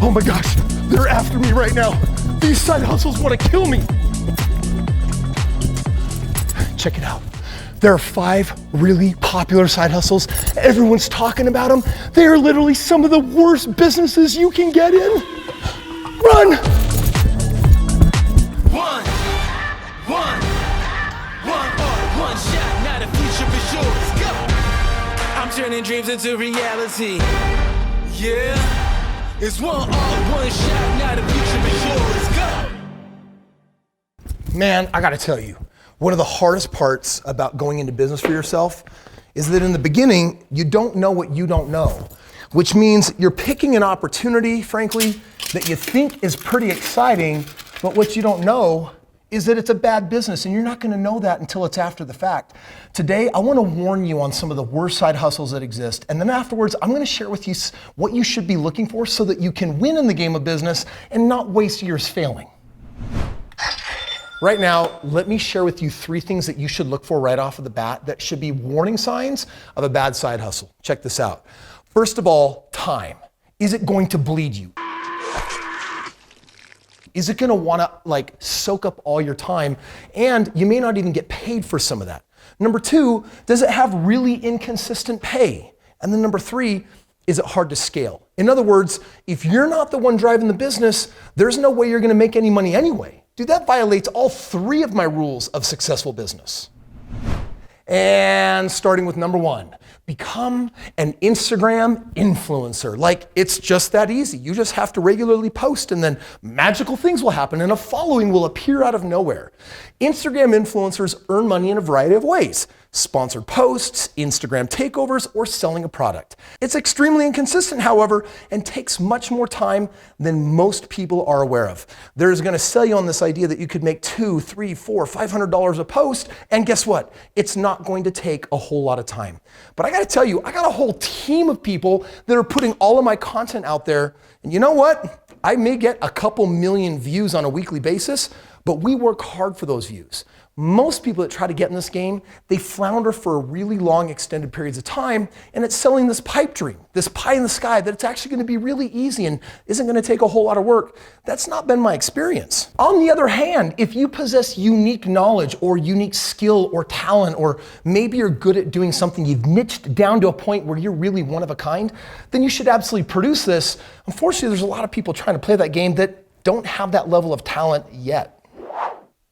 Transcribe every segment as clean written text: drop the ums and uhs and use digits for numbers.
Oh my gosh, they're after me right now. These side hustles want to kill me. Check it out. There are 5 really popular side hustles. Everyone's talking about them. They are literally some of the worst businesses you can get in. Run! One shot, now the future is yours. Go! I'm turning dreams into reality. Yeah, it's one shot, now the future is yours. Go! Man, I gotta tell you, one of the hardest parts about going into business for yourself is that in the beginning, you don't know what you don't know, which means you're picking an opportunity, frankly, that you think is pretty exciting, but what you don't know is that it's a bad business, and you're not gonna know that until it's after the fact. Today, I wanna warn you on some of the worst side hustles that exist, and then afterwards, I'm gonna share with you what you should be looking for so that you can win in the game of business and not waste years failing. Right now, let me share with you 3 things that you should look for right off of the bat that should be warning signs of a bad side hustle. Check this out. First of all, time. Is it going to bleed you? Is it gonna wanna soak up all your time? And you may not even get paid for some of that. Number 2, does it have really inconsistent pay? And then number 3, is it hard to scale? In other words, if you're not the one driving the business, there's no way you're gonna make any money anyway. Dude, that violates all 3 of my rules of successful business. And starting with number 1, become an Instagram influencer. It's just that easy. You just have to regularly post and then magical things will happen and a following will appear out of nowhere. Instagram influencers earn money in a variety of ways. Sponsored posts, Instagram takeovers, or selling a product. It's extremely inconsistent, however, and takes much more time than most people are aware of. They're gonna sell you on this idea that you could make $200, $300, $400, $500 a post, and guess what? It's not going to take a whole lot of time. But I gotta tell you, I got a whole team of people that are putting all of my content out there, and you know what? I may get a couple million views on a weekly basis, but we work hard for those views. Most people that try to get in this game, they flounder for really long extended periods of time, and it's selling this pipe dream, this pie in the sky, that it's actually gonna be really easy and isn't gonna take a whole lot of work. That's not been my experience. On the other hand, if you possess unique knowledge or unique skill or talent, or maybe you're good at doing something, you've niched down to a point where you're really one of a kind, then you should absolutely produce this. Unfortunately, there's a lot of people trying to play that game that don't have that level of talent yet.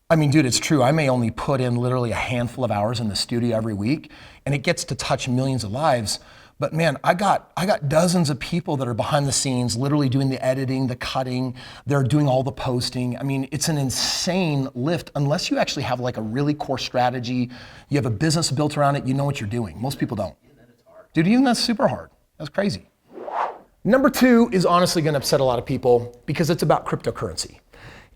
I mean, dude, it's true. I may only put in literally a handful of hours in the studio every week, and it gets to touch millions of lives. But man, I got dozens of people that are behind the scenes, literally doing the editing, the cutting. They're doing all the posting. I mean, it's an insane lift unless you actually have a really core strategy. You have a business built around it. You know what you're doing. Most people don't. Dude, even that's super hard. That's crazy. Number 2 is honestly going to upset a lot of people because it's about cryptocurrency.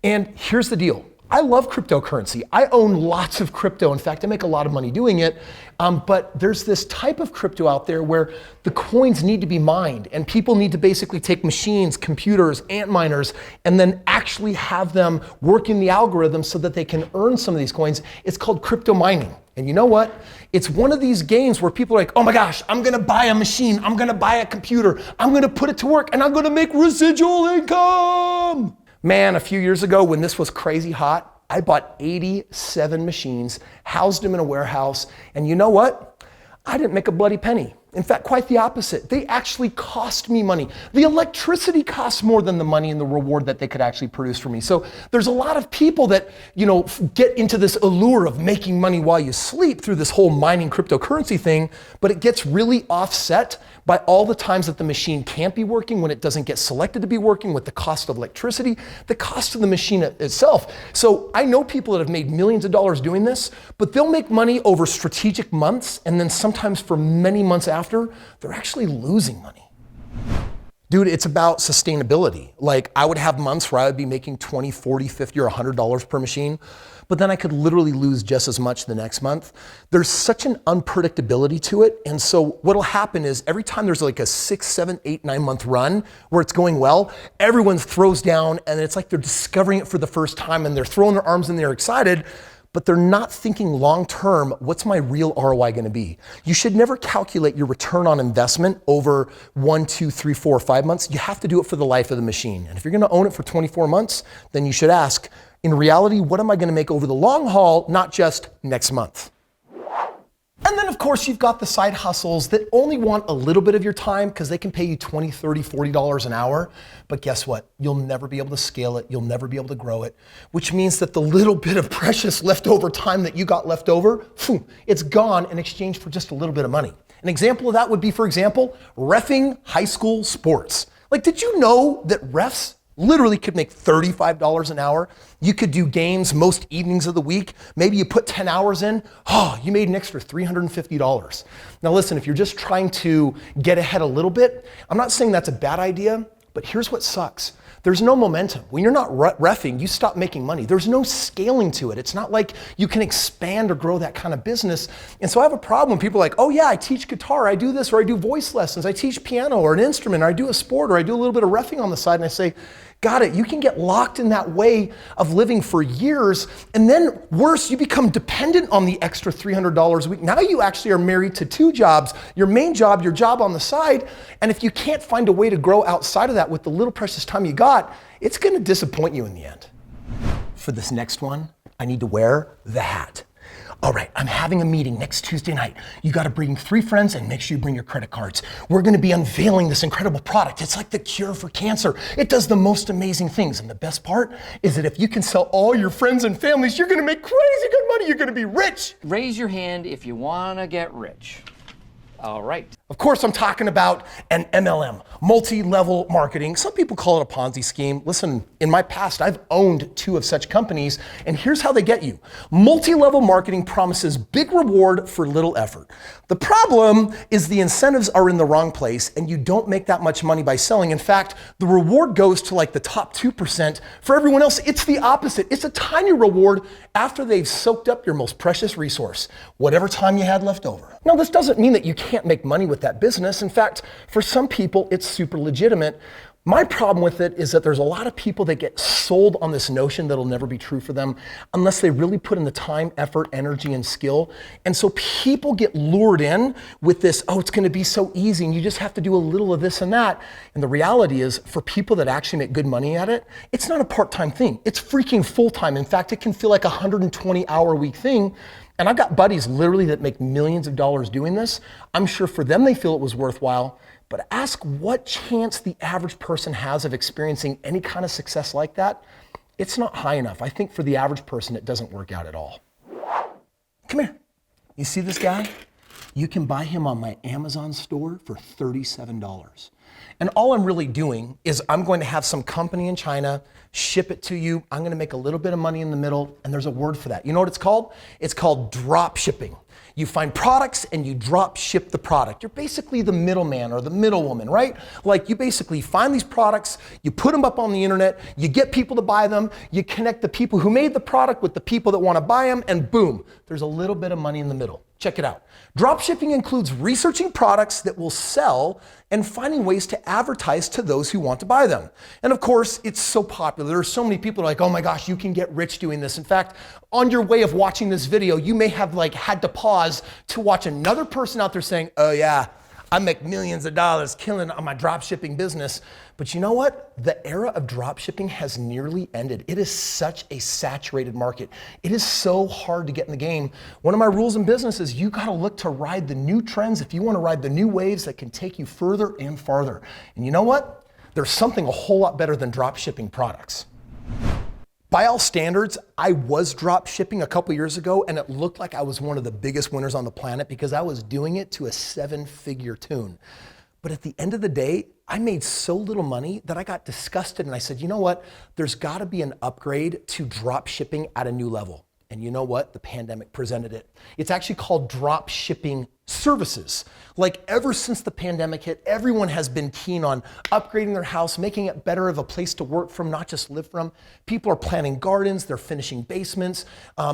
And here's the deal. I love cryptocurrency. I own lots of crypto. In fact, I make a lot of money doing it. But there's this type of crypto out there where the coins need to be mined and people need to basically take machines, computers, ant miners, and then actually have them work in the algorithm so that they can earn some of these coins. It's called crypto mining. And you know what? It's one of these games where people are like, oh my gosh, I'm gonna buy a machine, I'm gonna buy a computer, I'm gonna put it to work, and I'm gonna make residual income. Man, a few years ago when this was crazy hot, I bought 87 machines, housed them in a warehouse, and you know what? I didn't make a bloody penny. In fact, quite the opposite. They actually cost me money. The electricity costs more than the money and the reward that they could actually produce for me. So there's a lot of people that, get into this allure of making money while you sleep through this whole mining cryptocurrency thing, but it gets really offset by all the times that the machine can't be working, when it doesn't get selected to be working, with the cost of electricity, the cost of the machine itself. So I know people that have made millions of dollars doing this, but they'll make money over strategic months, and then sometimes for many months after, they're actually losing money. Dude, it's about sustainability. I would have months where I would be making $20, $40, $50, or $100 per machine, but then I could literally lose just as much the next month. There's such an unpredictability to it. And so what'll happen is every time there's a 6, 7, 8, 9 month run where it's going well, everyone throws down and it's like they're discovering it for the first time and they're throwing their arms in the air excited. but they're not thinking long-term, what's my real ROI gonna be? You should never calculate your return on investment over 1, 2, 3, 4, 5 months. You have to do it for the life of the machine. And if you're gonna own it for 24 months, then you should ask, in reality, what am I gonna make over the long haul, not just next month? And then of course you've got the side hustles that only want a little bit of your time because they can pay you $20, $30, $40 an hour. But guess what? You'll never be able to scale it. You'll never be able to grow it, which means that the little bit of precious leftover time that you got left over, it's gone in exchange for just a little bit of money. An example of that would be, for example, reffing high school sports. Like, did you know that refs literally could make $35 an hour? You could do games most evenings of the week. Maybe you put 10 hours in. You made an extra $350. Now listen, if you're just trying to get ahead a little bit, I'm not saying that's a bad idea, but here's what sucks. There's no momentum. When you're not reffing, you stop making money. There's no scaling to it. It's not like you can expand or grow that kind of business. And so I have a problem when people are like, oh yeah, I teach guitar, I do this, or I do voice lessons, I teach piano or an instrument, or I do a sport, or I do a little bit of reffing on the side. And I say, got it, you can get locked in that way of living for years. And then worse, you become dependent on the extra $300 a week. Now you actually are married to 2 jobs, your main job, your job on the side. And if you can't find a way to grow outside of that with the little precious time you got, it's gonna disappoint you in the end. For this next one, I need to wear the hat. All right, I'm having a meeting next Tuesday night. You gotta bring 3 friends and make sure you bring your credit cards. We're gonna be unveiling this incredible product. It's like the cure for cancer. It does the most amazing things. And the best part is that if you can sell all your friends and families, you're gonna make crazy good money. You're gonna be rich. Raise your hand if you wanna get rich. All right. Of course, I'm talking about an MLM, multi-level marketing. Some people call it a Ponzi scheme. Listen, in my past, I've owned 2 of such companies, and here's how they get you. Multi-level marketing promises big reward for little effort. The problem is the incentives are in the wrong place, and you don't make that much money by selling. In fact, the reward goes to like the top 2%. For everyone else, it's the opposite. It's a tiny reward after they've soaked up your most precious resource, whatever time you had left over. Now, this doesn't mean that you can't make money with that business. In fact, for some people, it's super legitimate. My problem with it is that there's a lot of people that get sold on this notion that'll never be true for them unless they really put in the time, effort, energy, and skill. And so people get lured in with this, oh, it's gonna be so easy and you just have to do a little of this and that. And the reality is, for people that actually make good money at it, it's not a part-time thing. It's freaking full-time. In fact, it can feel like a 120-hour-a-week thing. And I've got buddies literally that make millions of dollars doing this. I'm sure for them, they feel it was worthwhile. But ask what chance the average person has of experiencing any kind of success like that. It's not high enough. I think for the average person, it doesn't work out at all. Come here. You see this guy? You can buy him on my Amazon store for $37. And all I'm really doing is I'm going to have some company in China ship it to you. I'm going to make a little bit of money in the middle, and there's a word for that. You know what it's called? It's called drop shipping. You find products and you drop ship the product. You're basically the middleman or the middlewoman, right? Like you basically find these products, you put them up on the internet, you get people to buy them, you connect the people who made the product with the people that want to buy them, and boom, there's a little bit of money in the middle. Check it out. Drop shipping includes researching products that will sell and finding ways to advertise to those who want to buy them. And of course, it's so popular. There are so many people like, oh my gosh, you can get rich doing this. In fact, on your way of watching this video, you may have like had to pause to watch another person out there saying, oh yeah, I make millions of dollars killing on my drop shipping business. But you know what? The era of drop shipping has nearly ended. It is such a saturated market. It is so hard to get in the game. One of my rules in business is you gotta look to ride the new trends if you wanna ride the new waves that can take you further and farther. And you know what? There's something a whole lot better than drop shipping products. By all standards, I was drop shipping a couple years ago, and it looked like I was one of the biggest winners on the planet because I was doing it to a 7-figure tune. But at the end of the day, I made so little money that I got disgusted and I said, you know what? There's gotta be an upgrade to drop shipping at a new level. And you know what? The pandemic presented it. It's actually called Dropshipping Services. Like ever since the pandemic hit, everyone has been keen on upgrading their house, making it better of a place to work from, not just live from. People are planting gardens, they're finishing basements,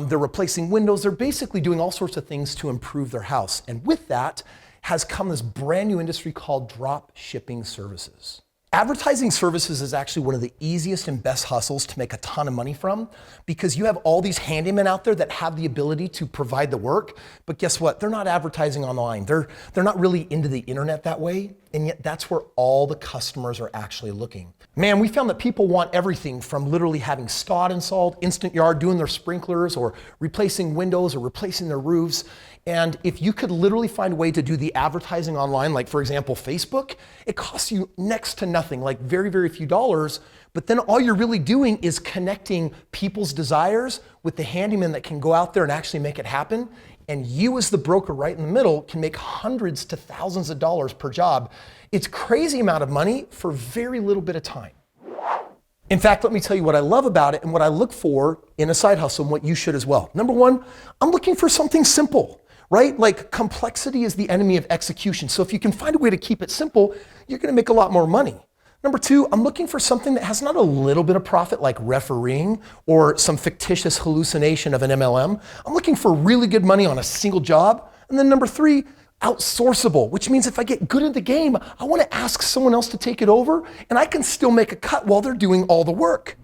they're replacing windows. They're basically doing all sorts of things to improve their house. And with that has come this brand new industry called Dropshipping Services. Advertising services is actually one of the easiest and best hustles to make a ton of money from, because you have all these handymen out there that have the ability to provide the work, but guess what? They're not advertising online. They're not really into the internet that way, and yet that's where all the customers are actually looking. Man, we found that people want everything from literally having Scott installed, Instant Yard, doing their sprinklers, or replacing windows, or replacing their roofs. And if you could literally find a way to do the advertising online, like for example, Facebook, it costs you next to nothing, like very, very few dollars. But then all you're really doing is connecting people's desires with the handyman that can go out there and actually make it happen. And you as the broker right in the middle can make hundreds to thousands of dollars per job. It's crazy amount of money for very little bit of time. In fact, let me tell you what I love about it and what I look for in a side hustle and what you should as well. Number one, I'm looking for something simple. Right? Like complexity is the enemy of execution. So if you can find a way to keep it simple, you're going to make a lot more money. Number two, I'm looking for something that has not a little bit of profit like refereeing or some fictitious hallucination of an MLM. I'm looking for really good money on a single job. And then number three, outsourceable, which means if I get good at the game, I want to ask someone else to take it over and I can still make a cut while they're doing all the work.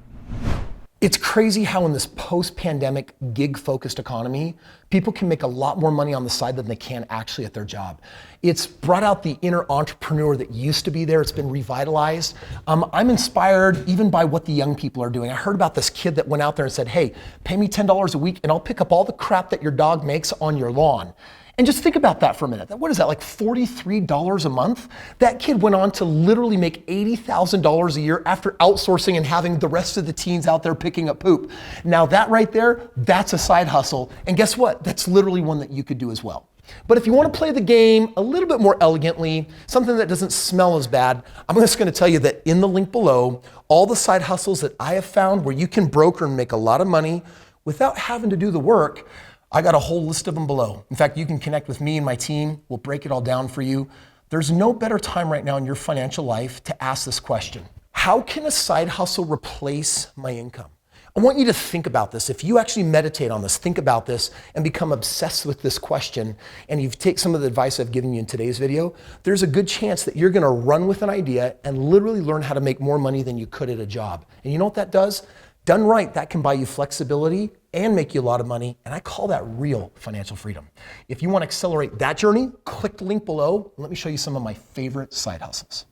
It's crazy how in this post-pandemic gig-focused economy, people can make a lot more money on the side than they can actually at their job. It's brought out the inner entrepreneur that used to be there. It's been revitalized. I'm inspired even by what the young people are doing. I heard about this kid that went out there and said, hey, pay me $10 a week and I'll pick up all the crap that your dog makes on your lawn. And just think about that for a minute. What is that, like $43 a month? That kid went on to literally make $80,000 a year after outsourcing and having the rest of the teens out there picking up poop. Now that right there, that's a side hustle. And guess what? That's literally one that you could do as well. But if you want to play the game a little bit more elegantly, something that doesn't smell as bad, I'm just going to tell you that in the link below, all the side hustles that I have found where you can broker and make a lot of money without having to do the work, I got a whole list of them below. In fact, you can connect with me and my team. We'll break it all down for you. There's no better time right now in your financial life to ask this question. How can a side hustle replace my income? I want you to think about this. If you actually meditate on this, think about this, and become obsessed with this question, and you take some of the advice I've given you in today's video, there's a good chance that you're gonna run with an idea and literally learn how to make more money than you could at a job. And you know what that does? Done right, that can buy you flexibility and make you a lot of money, and I call that real financial freedom. If you want to accelerate that journey, click the link below, and let me show you some of my favorite side hustles.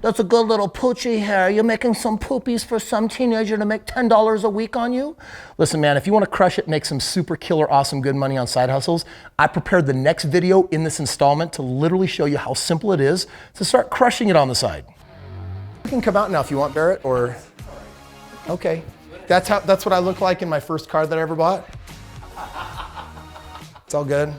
That's a good little poochie hair. You're making some poopies for some teenager to make $10 a week on you? Listen, man, if you want to crush it, make some super killer, awesome, good money on side hustles, I prepared the next video in this installment to literally show you how simple it is to start crushing it on the side. You can come out now if you want, Barrett, or... Okay, that's what I look like in my first car that I ever bought. It's all good.